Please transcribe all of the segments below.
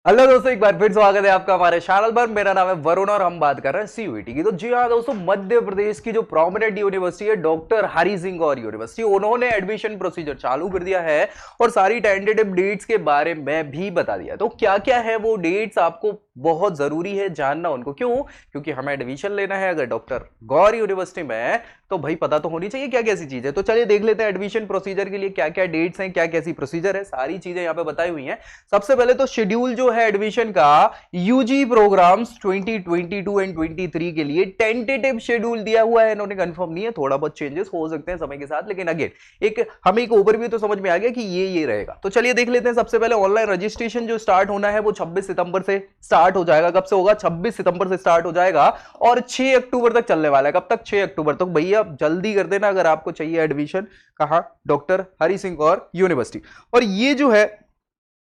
Hello दोस्तों, एक बार फिर स्वागत है आपका हमारे चैनल पर। मेरा नाम है वरुण और हम बात कर रहे हैं सीयूईटी की। तो जी हाँ दोस्तों, मध्य प्रदेश की जो प्रोमिनेंट यूनिवर्सिटी है डॉक्टर हरि सिंह गौर यूनिवर्सिटी, उन्होंने एडमिशन प्रोसीजर चालू कर दिया है और सारी टेंटेटिव डेट्स के बारे में भी बता दिया। तो क्या क्या है वो डेट्स, आपको बहुत जरूरी है जानना उनको। क्यों? क्योंकि हमें एडमिशन लेना है अगर डॉक्टर गौर यूनिवर्सिटी में, तो भाई पता तो होनी चाहिए क्या कैसी चीज है। तो चलिए देख लेते हैं एडमिशन प्रोसीजर के लिए क्या क्या डेट्स हैं, क्या कैसी प्रोसीजर है, सारी चीजें यहाँ पे बताई हुई हैं। सबसे पहले तो शेड्यूल जो है एडमिशन का, यूजी प्रोग्राम्स 2022 एंड 23 के लिए टेंटेटिव शेड्यूल दिया हुआ है, इन्होंने कंफर्म नहीं है, थोड़ा बहुत चेंजेस हो सकते हैं समय के साथ, लेकिन अगेन हमें एक ओवरव्यू तो समझ में आ गया कि ये रहेगा। तो चलिए देख लेते हैं। सबसे पहले ऑनलाइन रजिस्ट्रेशन जो स्टार्ट होना है वो 26 सितंबर से स्टार्ट हो जाएगा। कब से होगा? 26 सितंबर से स्टार्ट हो जाएगा और 6 अक्टूबर तक चलने वाला है। कब तक? 6 अक्टूबर तक। भैया जल्दी कर देना अगर आपको चाहिए एडमिशन। कहां? डॉक्टर हरि सिंह गौर यूनिवर्सिटी। और ये जो है,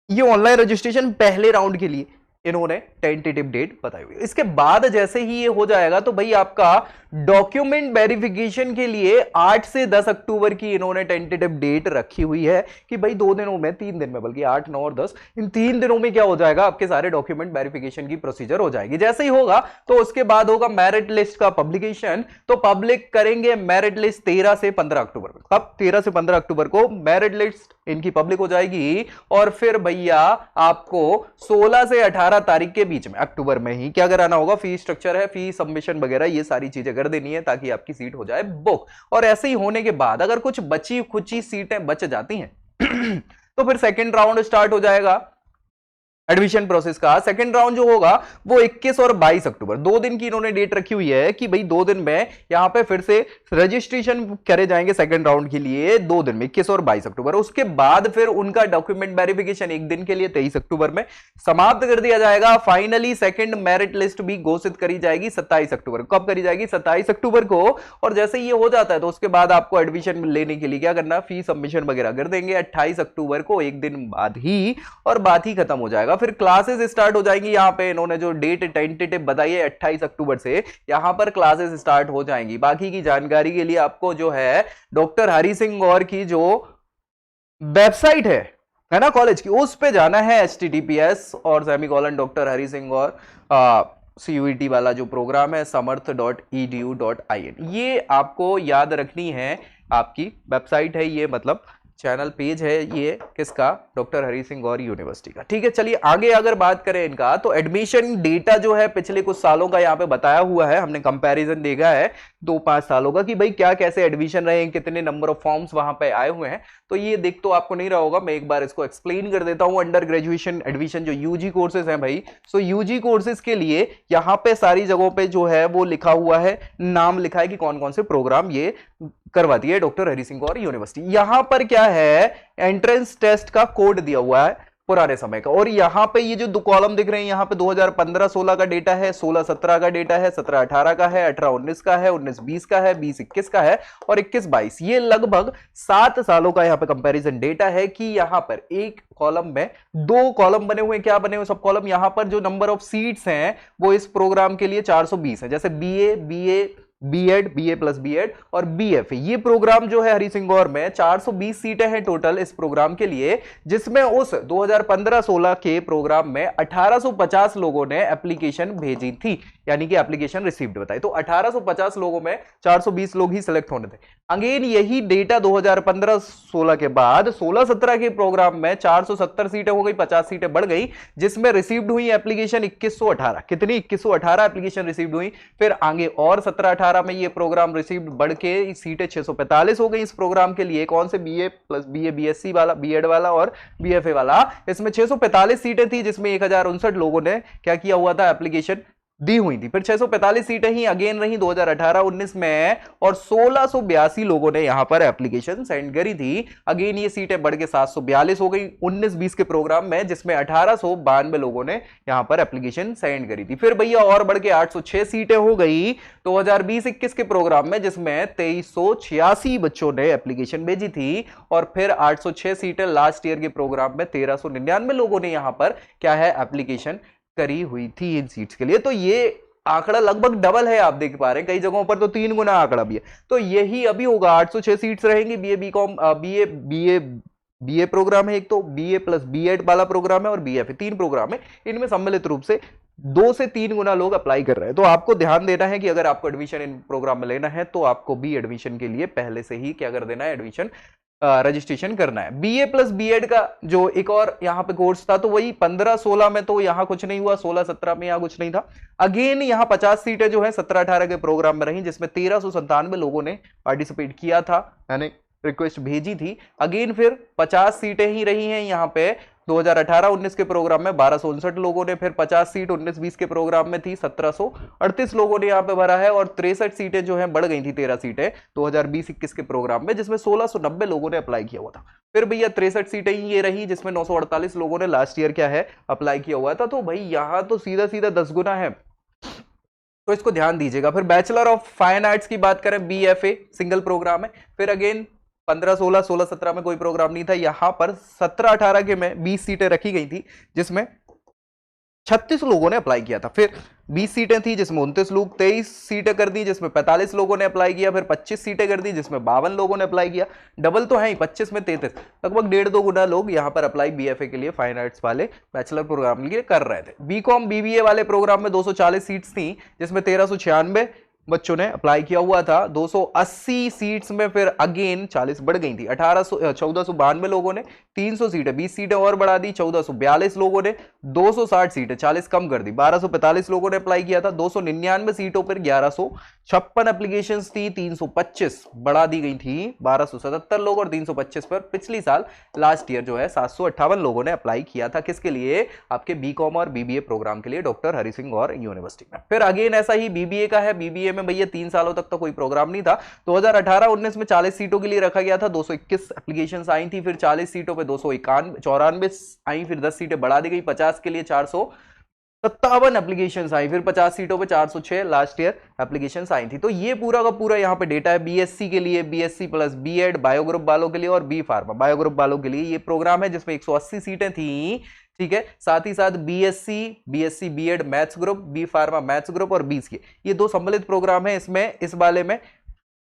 ये ऑनलाइन रजिस्ट्रेशन पहले राउंड के लिए इन्होंने टेंटेटिव डेट बताई हुई है। इसके बाद जैसे ही ये हो जाएगा तो भाई आपका डॉक्यूमेंट वेरिफिकेशन के लिए 8 से 10 अक्टूबर की इन्होंने टेंटेटिव डेट रखी हुई है कि भाई 2 दिनों में, 3 दिन में, बल्कि 8, 9 और 10, इन 3 दिनों में क्या हो जाएगा, आपके सारे डॉक्यूमेंट वेरिफिकेशन की प्रोसीजर हो जाएगी। जैसे ही होगा तो उसके बाद होगा मेरिट लिस्ट का पब्लिकेशन। तो पब्लिक करेंगे मेरिट लिस्ट 13 से 15 अक्टूबर को। कब? 13 से 15 अक्टूबर को मेरिट लिस्ट इनकी पब्लिक हो जाएगी। और फिर भैया आपको 16 से 18 तारीख के बीच में, अक्टूबर में ही क्या कराना होगा, फी स्ट्रक्चर है, फी सबमिशन वगैरह, ये सारी चीजें कर देनी है ताकि आपकी सीट हो जाए बुक। और ऐसे ही होने के बाद अगर कुछ बची खुची सीटें बच जाती हैं तो फिर सेकंड राउंड स्टार्ट हो जाएगा एडमिशन प्रोसेस का। सेकंड राउंड जो होगा वो 21 और 22 अक्टूबर, 2 दिन की इन्होंने डेट रखी हुई है कि भाई 2 दिन में यहां पे फिर से रजिस्ट्रेशन करे जाएंगे सेकंड राउंड के लिए, 2 दिन में 21 और 22 अक्टूबर। उसके बाद फिर उनका डॉक्यूमेंट वेरिफिकेशन 1 दिन के लिए 23 अक्टूबर में समाप्त कर दिया जाएगा। फाइनली सेकंड मेरिट लिस्ट भी घोषित करी जाएगी 27 अक्टूबर को। कब करी जाएगी? 27 अक्टूबर को। और जैसे ये हो जाता है तो उसके बाद आपको एडमिशन लेने के लिए क्या करना, फी सबमिशन वगैरह कर देंगे 28 अक्टूबर को, 1 दिन बाद ही, और बात ही खत्म हो जाएगा। फिर क्लासेस स्टार्ट हो जाएंगी। यहां पे इन्होंने जो डेट टेंटेटिव बताई है 28 अक्टूबर से, यहां पर क्लासेस स्टार्ट हो जाएंगी। बाकी की जानकारी के लिए आपको जो है डॉक्टर हरि सिंह गौर की जो वेबसाइट है ना कॉलेज की, उस पे जाना है, https और सेमीकोलन डॉक्टर हरि सिंह गौर सीयूईटी वाला जो प्रोग्राम है samarth.edu.in, ये आपको याद रखनी है। आपकी वेबसाइट है ये, मतलब चैनल पेज है ये, किसका? डॉक्टर हरि सिंह गौर यूनिवर्सिटी का। ठीक है, चलिए आगे अगर बात करें इनका, तो एडमिशन डेटा जो है पिछले कुछ सालों का यहाँ पे बताया हुआ है। हमने कंपैरिजन देखा है 2-5 सालों का कि भाई क्या कैसे एडमिशन रहे, कितने नंबर ऑफ फॉर्म्स वहां पे आए हुए हैं। तो ये देख तो आपको नहीं रहा होगा, मैं एक बार इसको एक्सप्लेन कर देता हूं। अंडर ग्रेजुएशन एडमिशन जो यूजी कोर्सेज हैं भाई, सो यूजी कोर्सेज के लिए यहाँ पे सारी जगहों पे जो है वो लिखा हुआ है, नाम लिखा है कि कौन कौन से प्रोग्राम ये करवाती है डॉक्टर हरि सिंह गौर यूनिवर्सिटी। यहां पर क्या है, एंट्रेंस टेस्ट का कोड दिया हुआ है पुराने समय का। और यहां पे ये जो 2 कॉलम दिख रहे हैं, यहां पे 2015-16 का डेटा है, 16-17 का डेटा है, 17-18 का है, 18-19 का है, 19-20 का है, 20-21 का है और 21-22। ये लगभग 7 सालों का यहां पे कंपैरिजन डेटा है कि यहां पर एक कॉलम में 2 कॉलम बने हुए। क्या बने हुए? सब कॉलम। यहां पर जो नंबर ऑफ सीट्स हैं वो इस प्रोग्राम के लिए 420 है। जैसे BA, BEd, BA plus BEd और बीएफ, ये प्रोग्राम जो है हरि सिंह गौर में 420 सीटें हैं टोटल इस प्रोग्राम के लिए, जिसमें उस 2015-16 के प्रोग्राम में 1850 लोगों ने एप्लीकेशन भेजी थी, यानी कि एप्लीकेशन रिसीव्ड बताई। तो 1850 लोगों में 420 लोग ही सिलेक्ट होने थे। अगेन यही डेटा 2015-16 के बाद 16-17 के प्रोग्राम में 470 सीटें हो गई, 50 सीटें बढ़ गई, जिसमें रिसीव्ड हुई एप्लीकेशन 2118। कितनी? 2118 एप्लीकेशन रिसीव्ड हुई। फिर आगे और 17-18 में ये प्रोग्राम रिसीव्ड बढ़ के सीटें 645 हो गई इस प्रोग्राम के लिए। कौन से? बीए प्लस बीए, बीएससी वाला, बीएड वाला और बीएफए वाला। इसमें 645 सीटें थी, जिसमें 1059 लोगों ने क्या किया हुआ था, एप्लीकेशन दी हुई थी। फिर 645 सीटें ही अगेन रही 2018-19 में, और 1682 लोगों ने यहां पर एप्लीकेशन सेंड करी थी। अगेन ये सीटें बढ़ के 742 हो गई 19-20 के प्रोग्राम में, जिसमें 1892 लोगों ने यहां पर एप्लीकेशन सेंड करी थी। फिर भैया और बढ़ के 806 सीटें हो गई 2020-21 के प्रोग्राम में, जिसमें 2386 बच्चों ने एप्लीकेशन भेजी थी। और फिर 806 सीटें लास्ट ईयर के प्रोग्राम में 1399 लोगों ने यहां पर क्या है, एप्लीकेशन करी हुई थी इन सीट्स के लिए। तो ये आंकड़ा लगभग डबल है, आप देख पा रहे हैं, कई जगहों पर तो 3 गुना आंकड़ा भी है। तो यही अभी होगा, 806 सीट्स रहेंगी BA BCom, BA BA program है एक, तो बीए प्लस बीएड वाला प्रोग्राम है और बीएफए, 3 प्रोग्राम है। इनमें सम्मिलित रूप से 2 से 3 गुना लोग अप्लाई कर रहे हैं। तो आपको ध्यान देना है कि अगर आपको एडमिशन इन प्रोग्राम में लेना है तो आपको बी एडमिशन के लिए पहले से ही क्या कर देना है, एडमिशन रजिस्ट्रेशन करना है। बीए प्लस बीएड का जो एक और यहाँ पे कोर्स था तो वही 15-16 में तो यहाँ कुछ नहीं हुआ, 16-17 में यहाँ कुछ नहीं था। अगेन यहाँ 50 सीटें जो है 17-18 के प्रोग्राम में रही, जिसमें 1397 लोगों ने पार्टिसिपेट किया था, यानी रिक्वेस्ट भेजी थी। अगेन फिर 50 सीटें ही रही हैं यहाँ पे 2018-19 के प्रोग्राम में 1259 लोगों ने, फिर 50 सीट 19-20 के प्रोग्राम में थी 1738 लोगों ने यहाँ पे भरा है, और 63 सीटें जो हैं बढ़ गई थी 13 सीटें 2020-21 के प्रोग्राम में, जिसमें 1690 लोगों ने अप्लाई किया हुआ था। फिर भैया 63 सीटें ही ये रही जिसमें 948 लोगों ने लास्ट ईयर क्या है अप्लाई किया हुआ था। तो भाई यहाँ तो सीधा सीधा 10 गुना है, तो इसको ध्यान दीजिएगा। फिर बैचलर ऑफ फाइन आर्ट्स की बात करें, बीएफए सिंगल प्रोग्राम है। फिर अगेन 15-16, 16-17 में कोई प्रोग्राम नहीं था। यहां पर 17-18 के में 20 सीटें रखी गई थी जिसमें 36 लोगों ने अप्लाई किया था। फिर 20 सीटें थी जिसमें 29 लोग, 23 सीटें कर दी जिसमें 45 लोगों ने अप्लाई किया, फिर 25 सीटें कर दी जिसमें 52 लोगों ने अप्लाई किया। डबल तो है ही, 25 में 33, लगभग 1.5-2 गुना लोग यहां पर अप्लाई बीएफए के लिए फाइन आर्ट्स वाले बैचलर प्रोग्राम के लिए कर रहे थे। बीकॉम बीबीए वाले प्रोग्राम में 240 सीट्स थी जिसमें 1396 बच्चों ने अप्लाई किया हुआ था। 280 सीट्स में फिर अगेन 40 बढ़ गई थी, 1492 लोगों ने 300 सीटें 20 सीटें और बढ़ा दी। 1442 लोगों ने 260 सीटें 40 कम कर दी। 1245 लोगों ने अप्लाई किया था। 299 सीटों पर 1156 एप्लीकेशन थी, 325 बढ़ा दी गई थी। 1277 लोग और 325 पर पिछली साल लास्ट ईयर जो है 758 लोगों ने अप्लाई किया था। किसके लिए? आपके बीकॉम और बीबीए प्रोग्राम के लिए, डॉक्टर हरि सिंह गौर यूनिवर्सिटी में। फिर अगेन ऐसा ही बीबीए का है। बीबीए में भैया 3 सालों तक तो कोई प्रोग्राम नहीं था। 2018-19 में 40 सीटों के लिए रखा गया था, 221 एप्लीकेशंस आई थी। फिर 40 सीटों पे 294 आई, फिर 10 सीटें बढ़ा दी गई। 50 के लिए 457 एप्लीकेशंस आई, फिर 50 सीटों पे 406 लास्ट ईयर एप्लीकेशंस आई थी। तो ये पूरा का पूरा यहाँ पे डेटा है बीएससी के लिए, बीएससी प्लस बीएड बायोग्रुप वालों के लिए और बी फार्मा बायोग्रुप वालों के लिए ये प्रोग्राम है जिसमें 180 सीटें थी। ठीक है, साथ ही साथ BSc BEd maths group, B pharma maths group और बीसीए, ये 2 सम्मिलित प्रोग्राम है। इसमें इस वाले में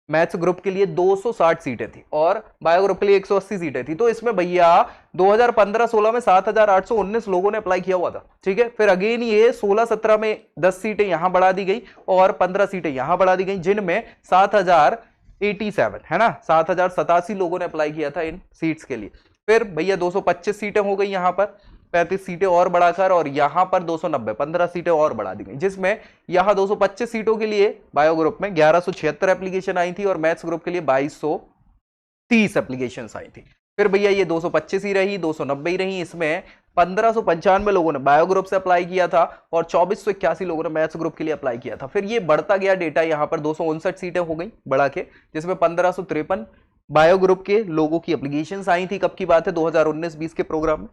मैथ्स ग्रुप के लिए 260 सीटें थी और बायो ग्रुप के लिए 180 सीटें थी। तो इसमें भैया 2015-16 में 7819 लोगों ने अप्लाई किया हुआ था। ठीक है, फिर अगेन ये 16-17 में 10 सीटें यहां बढ़ा दी गई और 15 सीटें यहां बढ़ा दी गई, जिनमें 7087 है ना, 7087 लोगों ने अप्लाई किया था इन सीट्स के लिए। फिर भैया 225 सीटें हो गई यहां पर, 35 सीटें और बढ़ाकर, और यहां पर 290 15 सीटें और बढ़ा दी गई, जिसमें यहां 225 सीटों के लिए बायो ग्रुप में 1176 एप्लीकेशन आई थी और मैथ्स ग्रुप के लिए 2230 एप्लीकेशन आई थी। फिर भैया ये 225 ही रही, 290 ही रही। इसमें 1595 लोगों ने बायो ग्रुप से अप्लाई किया था और 2481 लोगों ने मैथ्स ग्रुप के लिए अप्लाई किया था। फिर ये बढ़ता गया डेटा, यहां पर 259 सीटें हो गई बढ़ा के, जिसमें 1553 बायो ग्रुप के लोगों की एप्लीकेशंस आई थी। कब की बात है? 2019-20 के प्रोग्राम में।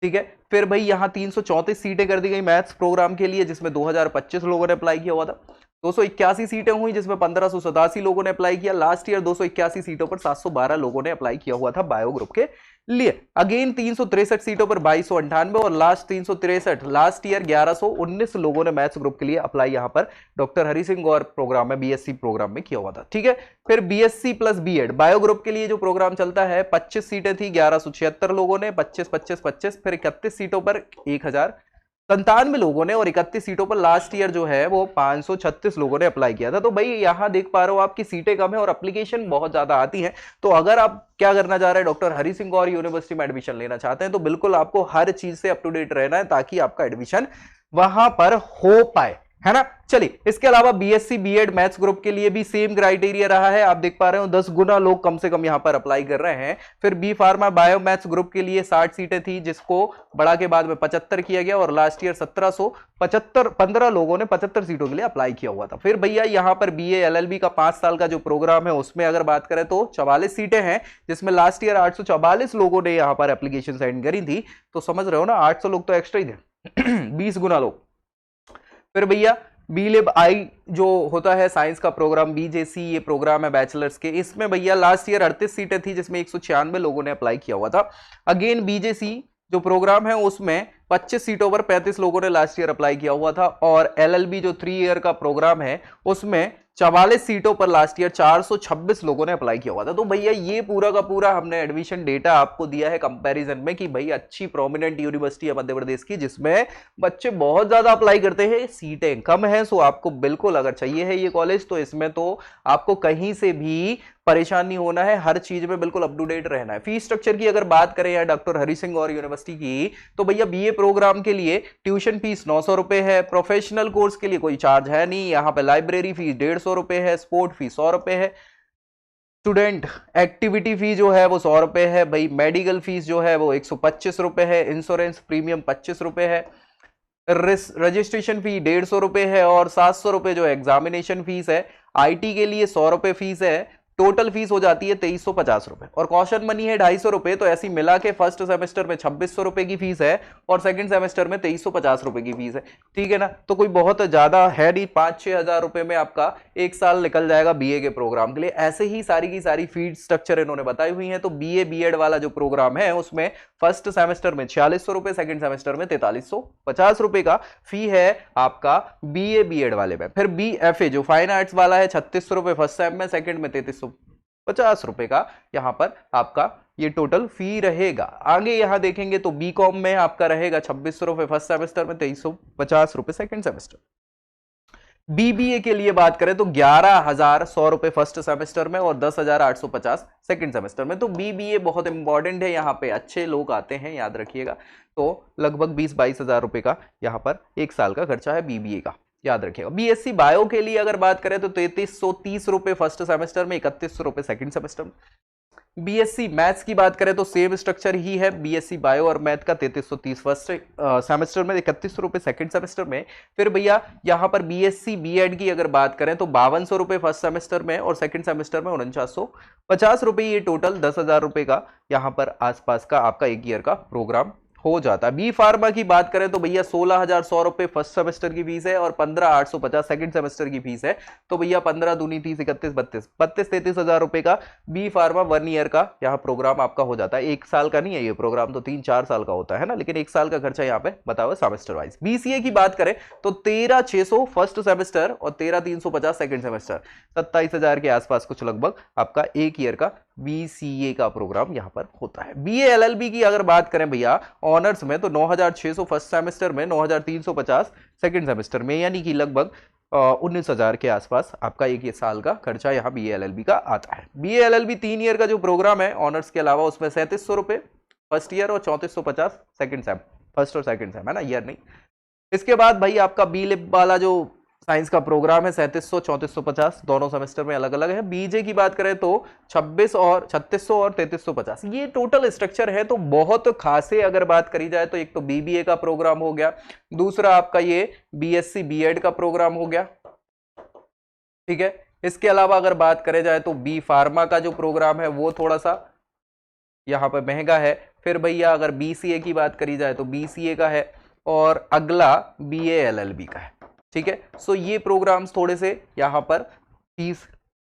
ठीक है, फिर भाई यहां 334 सीटें कर दी गई मैथ्स प्रोग्राम के लिए, जिसमें 2025 लोगों ने अप्लाई किया हुआ था। 281 सीटें हुई जिसमें 1587 लोगों ने अप्लाई किया। लास्ट ईयर 281 सीटों पर 712 लोगों ने अप्लाई किया हुआ था बायो ग्रुप के लिए। अगेन 363 सीटों पर 2298 और लास्ट 363 लास्ट ईयर 1119 लोगों ने मैथ्स ग्रुप के लिए अप्लाई यहां पर डॉक्टर हरि सिंह गौर प्रोग्राम में, बीएससी प्रोग्राम में किया हुआ था। ठीक है, फिर BSc plus BEd bio group के लिए जो प्रोग्राम चलता है, 25 सीटें थी, 1176 लोगों ने, 25 फिर 31 सीटों पर 1097 लोगों ने और 31 सीटों पर लास्ट ईयर जो है वो 536 लोगों ने अप्लाई किया था। तो भाई यहां देख पा रहे हो आपकी सीटें कम है और एप्लीकेशन बहुत ज्यादा आती हैं। तो अगर आप क्या करना चाह रहे हैं, डॉक्टर हरि सिंह गौर यूनिवर्सिटी में एडमिशन लेना चाहते हैं, तो बिल्कुल आपको हर चीज से अप टू डेट रहना है ताकि आपका एडमिशन वहां पर हो पाए, है ना। चलिए, इसके अलावा बीएससी बीएड मैथ्स ग्रुप के लिए भी सेम क्राइटेरिया रहा है। आप देख पा रहे हो 10 गुना लोग कम से कम यहां पर अप्लाई कर रहे हैं। फिर B pharma bio maths group के लिए 60 सीटें थी, जिसको बढ़ा के बाद में 75 किया गया और लास्ट ईयर 1775 15 लोगों ने 75 सीटों के लिए अप्लाई किया हुआ था। फिर भैया यहां पर बीए एलएलबी का 5 साल का जो प्रोग्राम है उसमें अगर बात करें तो 44 सीटें हैं, जिसमें लास्ट ईयर 844 लोगों ने यहां पर एप्लीकेशन सेंड करी थी। तो समझ रहे हो ना, 800 लोग तो एक्स्ट्रा ही थे 20 गुना लोग। फिर भैया बीलिब आई जो होता है साइंस का प्रोग्राम, बीजेसी ये प्रोग्राम है बैचलर्स के, इसमें भैया लास्ट ईयर 38 सीटें थी जिसमें 196 लोगों ने अप्लाई किया हुआ था। अगेन बीजेसी जो प्रोग्राम है उसमें 25 सीटों पर 35 लोगों ने लास्ट ईयर अप्लाई किया हुआ था और एलएलबी जो 3 ईयर का प्रोग्राम है उसमें 44 सीटों पर लास्ट ईयर 426 लोगों ने अप्लाई किया हुआ था। तो भैया ये पूरा का पूरा हमने एडमिशन डेटा आपको दिया है कंपैरिजन में कि भाई अच्छी प्रोमिनेंट यूनिवर्सिटी है मध्य प्रदेश की जिसमें बच्चे बहुत ज्यादा अप्लाई करते हैं, सीटें कम है। सो आपको बिल्कुल अगर चाहिए है ये कॉलेज तो इसमें तो आपको कहीं से भी परेशान नहीं होना है, हर चीज में बिल्कुल अप टू डेट रहना है। फीस स्ट्रक्चर की अगर बात करें यहाँ डॉक्टर हरि सिंह और यूनिवर्सिटी की, तो भैया बीए प्रोग्राम के लिए ट्यूशन फीस 900 रुपए है, प्रोफेशनल कोर्स के लिए कोई चार्ज है नहीं, यहाँ पे लाइब्रेरी फीस 150 रुपए है, स्पोर्ट फीस 100 रुपए है, स्टूडेंट एक्टिविटी फी जो है वो 100 रुपए है भाई, मेडिकल फीस जो है वो 125 रुपए है, इंश्योरेंस प्रीमियम 25 रुपए है, रजिस्ट्रेशन फी 150 रुपए है और 700 रुपए जो एग्जामिनेशन फीस है। आईटी के लिए 100 रुपए फीस है, टोटल फीस हो जाती है 2350 रुपए और कॉशन मनी है 250 रुपए। तो ऐसी मिला के फर्स्ट सेमेस्टर में 2600 रुपए की फीस है और सेकंड सेमेस्टर में 2350 रुपए की फीस है, ठीक है ना। तो कोई बहुत ज्यादा है नहीं, 5-6 हजार रुपए में आपका एक साल निकल जाएगा बीए के प्रोग्राम के लिए। ऐसे ही सारी की सारी फीस स्ट्रक्चर इन्होंने बताई हुई है। तो बीए बीएड वाला जो प्रोग्राम है उसमें फर्स्ट सेमेस्टर में 4600 रुपए, सेकंड सेमेस्टर में 4350 रुपए का फी है आपका बीए बीएड वाले में। फिर बीएफए जो फाइन आर्ट्स वाला है 3600 रुपए फर्स्ट सेम में, सेकंड में 3350 रुपए का यहां पर आपका ये टोटल फी रहेगा। आगे यहां देखेंगे तो बीकॉम में आपका रहेगा 2600 रुपए फर्स्ट सेमेस्टर में, 2350 रुपए सेकंड सेमेस्टर। बीबीए के लिए बात करें तो 11,100 रुपए फर्स्ट सेमेस्टर में और 10,850 सेकंड सेमेस्टर में। तो बीबीए बहुत इंपॉर्टेंट है, यहाँ पे अच्छे लोग आते हैं, याद रखिएगा। तो लगभग 20-22 हजार रुपए का यहाँ पर एक साल का खर्चा है बीबीए का, याद रखिएगा। बीएससी बायो के लिए अगर बात करें तो 3330 रुपए फर्स्ट सेमेस्टर में, 3100 रुपए सेकंड सेमेस्टर में। बीएससी मैथ्स की बात करें तो सेम स्ट्रक्चर ही है, बीएससी बायो और मैथ का 3330 फर्स्ट सेमेस्टर में, 3100 रुपए सेकंड सेमेस्टर में। फिर भैया यहां पर बीएससी बीएड की अगर बात करें तो 5200 रुपए फर्स्ट सेमेस्टर में और सेकंड सेमेस्टर में 4950 रुपए। ये टोटल 10,000 रुपए का यहां पर आसपास का आपका एक ईयर का प्रोग्राम हो जाता है। बी फार्मा की बात करें तो भैया 16,100 रुपए फर्स्ट सेमेस्टर की फीस है और 15,850 सेकंड सेमेस्टर की फीस है। तो भैया 15 दूनी 30 31 32 33 हजार रुपए का बी फार्मा 1 ईयर का यहाँ प्रोग्राम आपका हो जाता है। एक साल का नहीं है ये प्रोग्राम, तो 3-4 साल का होता है ना, लेकिन एक साल का खर्चा यहाँ पे बता हुआ सेमेस्टर वाइज। बीसीए की बात करें तो 13,600 फर्स्ट सेमेस्टर और 13,350 सेकंड सेमेस्टर, 27,000 के आसपास कुछ लगभग आपका एक ईयर का बीसीए का प्रोग्राम यहां पर होता है। बीए एलएलबी की अगर बात करें भैया ऑनर्स में तो 9,600 फर्स्ट सेमेस्टर में, 9,350 सेकंड सेमेस्टर में, यानी कि लगभग 19,000 के आसपास आपका एक साल का खर्चा यहाँ बीए एलएलबी का आता है। बीए एलएलबी 3 ईयर का जो प्रोग्राम है ऑनर्स के अलावा, उसमें 3700 रुपए फर्स्ट ईयर और 3450 सेकंड सेम, फर्स्ट और सेकंड सेम है ना, ईयर नहीं। इसके बाद भाई आपका बी लिप वाला जो साइंस का प्रोग्राम है 3700 3450 दोनों सेमेस्टर में अलग अलग है। बीजे की बात करें तो 3600 और 3350, ये टोटल स्ट्रक्चर है। तो बहुत खासे अगर बात करी जाए तो एक तो बीबीए का प्रोग्राम हो गया, दूसरा आपका ये बीएससी बीएड का प्रोग्राम हो गया, ठीक है। इसके अलावा अगर बात करें जाए तो बी फार्मा का जो प्रोग्राम है वो थोड़ा सा यहाँ पर महंगा है। फिर भैया अगर बीसीए की बात करी जाए तो बीसीए का है और अगला बीए एलएलबी का है, ठीक है। सो ये प्रोग्राम्स थोड़े से यहाँ पर फीस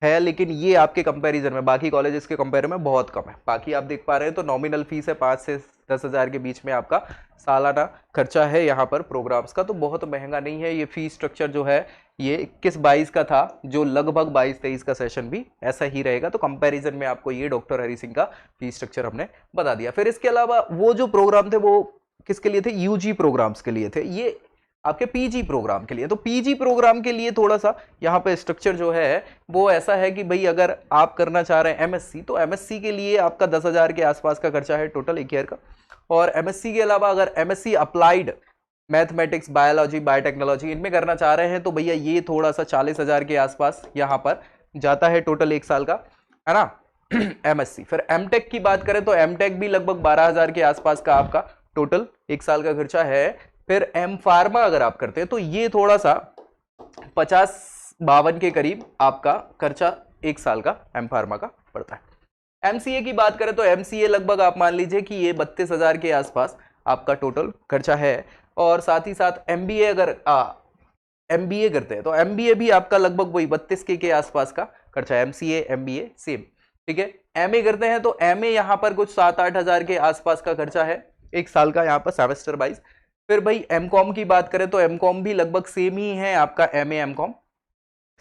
है, लेकिन ये आपके कंपैरिजन में बाकी कॉलेजेस के कंपेयर में बहुत कम है। बाकी आप देख पा रहे हैं तो नॉमिनल फीस है 5 से 10 हजार के बीच में आपका सालाना खर्चा है यहाँ पर प्रोग्राम्स का, तो बहुत महंगा नहीं है। ये फीस स्ट्रक्चर जो है ये 21-22 का था, जो लगभग 22-23 का सेशन भी ऐसा ही रहेगा। तो कंपैरिजन में आपको ये डॉक्टर हरि सिंह का फीस स्ट्रक्चर हमने बता दिया। फिर इसके अलावा वो जो प्रोग्राम थे वो किसके लिए थे, यूजी प्रोग्राम्स के लिए थे, ये आपके पीजी प्रोग्राम के लिए। तो पीजी प्रोग्राम के लिए थोड़ा सा यहाँ पे स्ट्रक्चर जो है वो ऐसा है कि भाई अगर आप करना चाह रहे हैं एमएससी, तो एमएससी के लिए आपका 10,000 के आसपास का खर्चा है टोटल एक ईयर का। और एमएससी के अलावा अगर MSc applied mathematics biology biotechnology इनमें करना चाह रहे हैं तो भैया ये थोड़ा सा 40,000 के आसपास यहाँ पर जाता है टोटल एक साल का, है ना एमएससी। फिर एमटेक की बात करें तो एमटेक भी लगभग 12,000 के आसपास का आपका टोटल एक साल का खर्चा है। फिर एम फार्मा अगर आप करते हैं तो ये थोड़ा सा 50-52 के करीब आपका खर्चा एक साल का एम फार्मा का पड़ता है। एमसीए की बात करें तो एमसीए लगभग आप मान लीजिए कि ये 32,000 के आसपास आपका टोटल खर्चा है। और साथ ही साथ एमबीए अगर एमबीए करते हैं तो एमबीए भी आपका लगभग वही 32 के आसपास का खर्चा है। एमसीए एमबीए सेम, ठीक है। एमए करते हैं तो एमए यहाँ पर कुछ 7-8 हजार के आसपास का खर्चा है एक साल का यहाँ पर सेमेस्टर वाइज। फिर भाई एमकॉम की बात करें तो एमकॉम भी लगभग सेम ही है आपका एमए एमकॉम,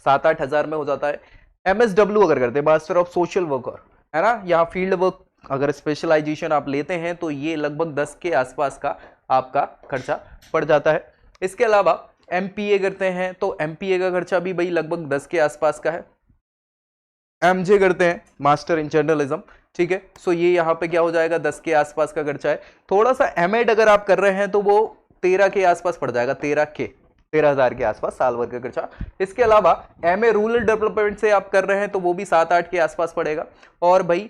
7-8 हजार में हो जाता है। MSW अगर करते हैं, मास्टर ऑफ सोशल वर्कर, है ना, यहाँ फील्ड वर्क अगर स्पेशलाइजेशन आप लेते हैं तो ये लगभग 10 के आसपास का आपका खर्चा पड़ जाता है। इसके अलावा MPA करते हैं तो MPA का खर्चा भी भाई लगभग 10 के आसपास का है। MJ करते हैं, मास्टर इन जर्नलिज्म, ठीक है, सो ये यहाँ पे क्या हो जाएगा, 10 के आसपास का खर्चा है। थोड़ा सा M.Ed अगर आप कर रहे हैं तो वो 13 के आसपास पड़ जाएगा, 13,000 के आसपास साल भर का खर्चा। इसके अलावा MA रूरल डेवलपमेंट से आप कर रहे हैं तो वो भी 7-8 के आसपास पड़ेगा। और भाई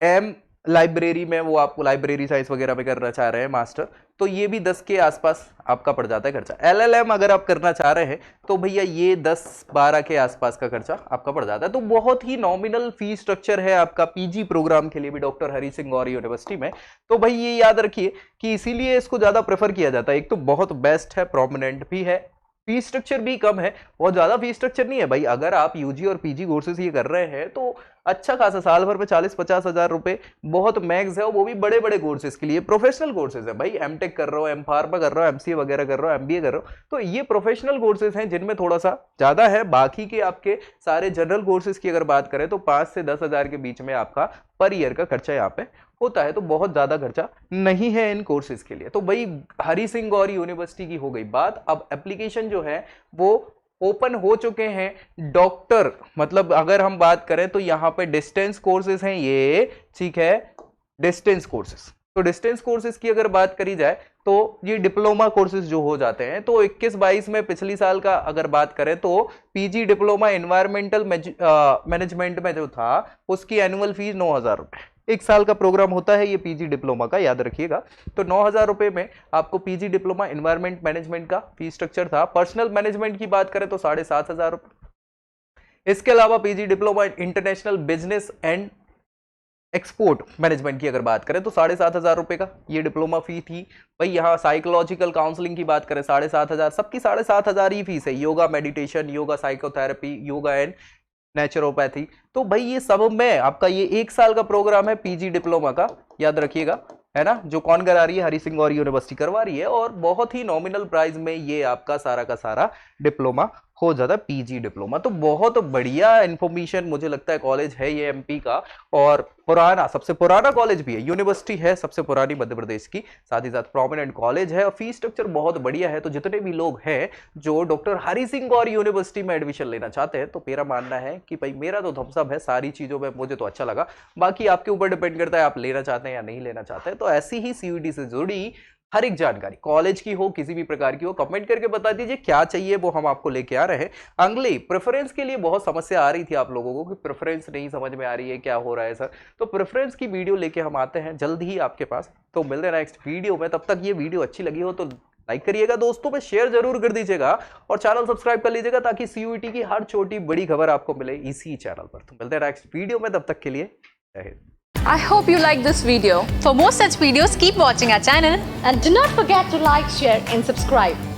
M लाइब्रेरी में, वो आपको लाइब्रेरी साइंस वगैरह में करना चाह रहे हैं मास्टर, तो ये भी 10 के आसपास आपका पड़ जाता है खर्चा। LLM अगर आप करना चाह रहे हैं तो भैया ये 10-12 के आसपास का खर्चा आपका पड़ जाता है। तो बहुत ही नॉमिनल फी स्ट्रक्चर है आपका PG प्रोग्राम के लिए भी डॉक्टर हरि सिंह गौर यूनिवर्सिटी में। तो भाई ये याद रखिए कि इसीलिए इसको ज्यादा प्रेफर किया जाता है। एक तो बहुत बेस्ट है, प्रोमिनेंट भी है, फी स्ट्रक्चर भी कम है, बहुत ज्यादा फी स्ट्रक्चर नहीं है भाई। अगर आप UG और PG कोर्सेज ये कर रहे हैं तो अच्छा खासा साल भर पे 40-50 हजार रुपए बहुत मैक्स है, और वो भी बड़े बड़े कोर्सेज के लिए। प्रोफेशनल कोर्सेज है भाई, M.Tech कर रहे हो, M.Pharma कर रहे हो, MCA वगैरह कर रहे हो, MBA कर रहे हो, तो ये प्रोफेशनल कोर्सेज हैं जिनमें थोड़ा सा ज्यादा है। बाकी के आपके सारे जनरल कोर्सेज की अगर बात करें तो 5 से 10 हजार के बीच में आपका पर ईयर का खर्चा यहाँ पे होता है। तो बहुत ज्यादा खर्चा नहीं है इन कोर्सेज के लिए। तो भाई हरि सिंह गौर यूनिवर्सिटी की हो गई बात। अब एप्लीकेशन जो है वो ओपन हो चुके हैं डॉक्टर, मतलब अगर हम बात करें तो यहाँ पे डिस्टेंस कोर्सेज हैं ये, ठीक है, डिस्टेंस कोर्सेज। तो डिस्टेंस कोर्सेज की अगर बात करी जाए तो ये डिप्लोमा कोर्सेज जो हो जाते हैं, तो 21-22 में पिछली साल का अगर बात करें तो PG डिप्लोमा एनवायरमेंटल मैनेजमेंट में जो था उसकी एनुअल फीस 9,000 रुपए, एक साल का प्रोग्राम होता है ये PG डिप्लोमा का, याद रखिएगा। तो 9,000 रुपए में आपको PG डिप्लोमा एनवायरमेंट मैनेजमेंट का फी स्ट्रक्चर था। पर्सनल मैनेजमेंट की बात करें तो 7,500 रुपए। इसके अलावा PG diploma international business and export management की अगर बात करें तो 7,500 रुपए का ये डिप्लोमा फी थी। भाई यहाँ साइकोलॉजिकल काउंसलिंग की बात करें 7,500, सबकी 7,500 ही फीस है। Yoga meditation, yoga psychotherapy, yoga and naturopathy, तो भाई ये सब में आपका ये एक साल का प्रोग्राम है PG डिप्लोमा का, याद रखिएगा, है ना, जो कौन करा रही है, हरि सिंह गौर यूनिवर्सिटी करवा रही है। और बहुत ही नॉमिनल प्राइस में ये आपका सारा का सारा डिप्लोमा हो जाता है, PG डिप्लोमा। तो बहुत बढ़िया इंफॉर्मेशन मुझे लगता है कॉलेज है ये MP का, और पुराना, सबसे पुराना कॉलेज भी है, यूनिवर्सिटी है सबसे पुरानी मध्य प्रदेश की, साथ ही साथ प्रोमिनेंट कॉलेज है, और फीस स्ट्रक्चर बहुत बढ़िया है। तो जितने भी लोग हैं जो डॉक्टर हरि सिंह गौर यूनिवर्सिटी में एडमिशन लेना चाहते हैं, तो मेरा मानना है कि भाई मेरा तो थम्स अप है सारी चीजों में, मुझे तो अच्छा लगा। बाकी आपके ऊपर डिपेंड करता है आप लेना चाहते हैं या नहीं लेना चाहते हैं। तो ऐसी ही CUET से जुड़ी हर एक जानकारी, कॉलेज की हो, किसी भी प्रकार की हो, कमेंट करके बता दीजिए, क्या चाहिए वो हम आपको लेके आ रहे हैं। अगले प्रेफरेंस के लिए बहुत समस्या आ रही थी आप लोगों को कि प्रेफरेंस नहीं समझ में आ रही है, क्या हो रहा है सर, तो प्रेफरेंस की वीडियो लेके हम आते हैं जल्द ही आपके पास। तो मिलते हैं नेक्स्ट वीडियो में, तब तक ये वीडियो अच्छी लगी हो तो लाइक करिएगा, दोस्तों पे शेयर जरूर कर दीजिएगा, और चैनल सब्सक्राइब कर लीजिएगा ताकि CUET की हर छोटी बड़ी खबर आपको मिले इसी चैनल पर। तो मिलते हैं नेक्स्ट वीडियो में, तब तक के लिए जय Hind. I hope you like this video. For more such videos, keep watching our channel. And do not forget to like, share and subscribe.